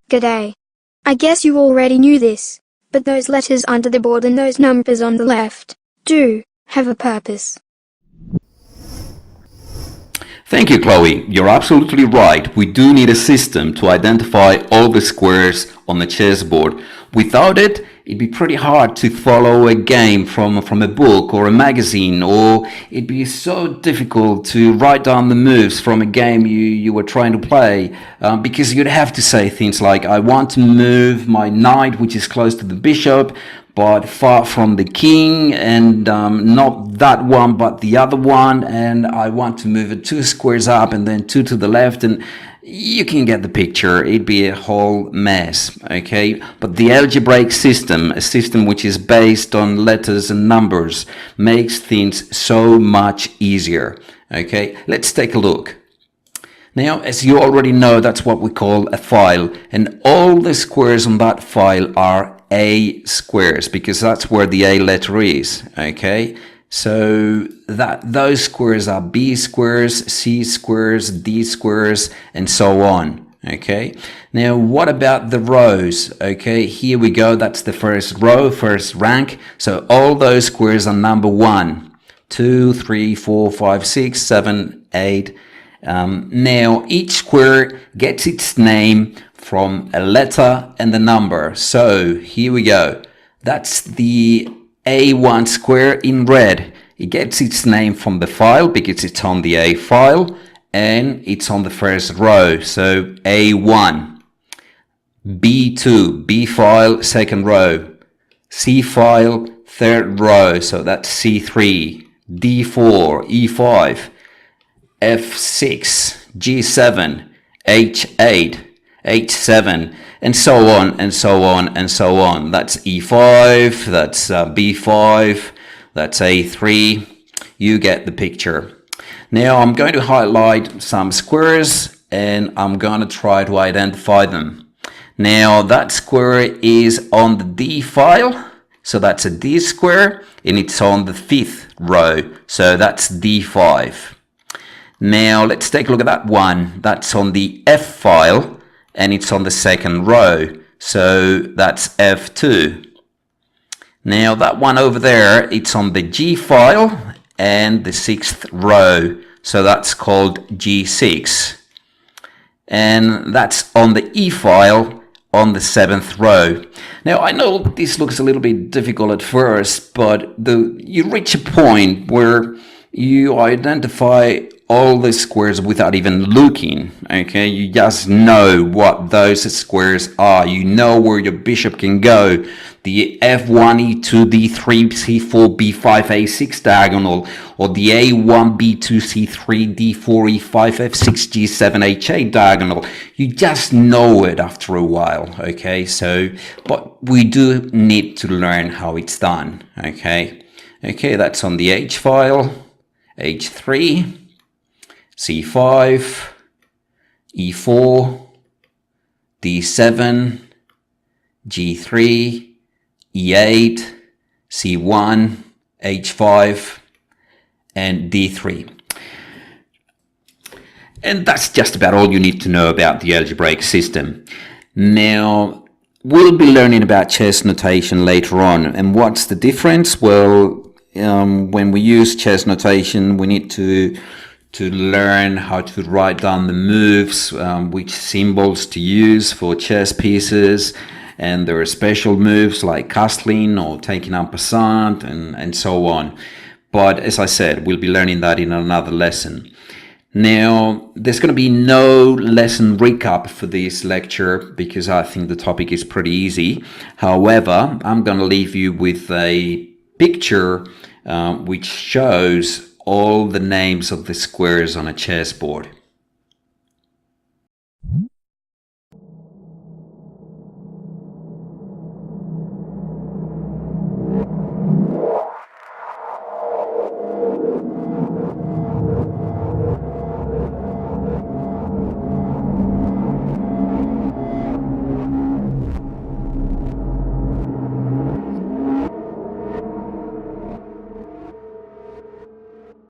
G'day. I guess you already knew this, but those letters under the board and those numbers on the left do have a purpose. Thank you, Chloe. You're absolutely right. We do need a system to identify all the squares on the chessboard. Without it, it'd be pretty hard to follow a game from a book or a magazine, or it'd be so difficult to write down the moves from a game you were trying to play, because you'd have to say things like, I want to move my knight, which is close to the bishop, but far from the king, and not that one but the other one, and I want to move it 2 squares up and then 2 to the left, and you can get the picture. It'd be a whole mess, okay? But the algebraic system, a system which is based on letters and numbers, makes things so much easier, okay? Let's take a look. Now, as you already know, that's what we call a file, and all the squares on that file are A squares, because that's where the A letter is, okay? So those squares are B squares, C squares, D squares, and so on, okay? Now, what about the rows? Okay, here we go. That's the first row, first rank. So all those squares are number 1, 2, 3, 4, 5, 6, 7, 8. Now, each square gets its name from a letter and a number. So here we go. That's the A1 square in red. It gets its name from the file because it's on the A file and it's on the first row. So A1, B2, B file, second row, C file, third row. So that's C3, D4, E5, F6, G7, H8, H7, and so on, and so on, and so on. That's E5, that's B5, that's A3. You get the picture. Now I'm going to highlight some squares and I'm going to try to identify them. Now that square is on the D file, so that's a D square, and it's on the 5th row, so that's D5. Now let's take a look at that one. That's on the F file and it's on the second row, so that's F2. Now that one over there, it's on the G file and the 6th row, so that's called G6. And that's on the E file on the 7th row. Now I know this looks a little bit difficult at first, but you reach a point where you identify all the squares without even looking, okay? You just know what those squares are. You know where your bishop can go. The F1, E2, D3, C4, B5, A6 diagonal, or the A1, B2, C3, D4, E5, F6, G7, H8 diagonal. You just know it after a while, okay? So, but we do need to learn how it's done, okay? Okay, that's on the H file, H3, C5, E4, D7, G3, E8, C1, H5, and D3. And that's just about all you need to know about the algebraic system. Now, we'll be learning about chess notation later on. And what's the difference? Well, when we use chess notation, we need to learn how to write down the moves, which symbols to use for chess pieces, and there are special moves like castling or taking en passant and so on. But as I said, we'll be learning that in another lesson. Now, there's going to be no lesson recap for this lecture because I think the topic is pretty easy. However, I'm going to leave you with a picture which shows all the names of the squares on a chessboard.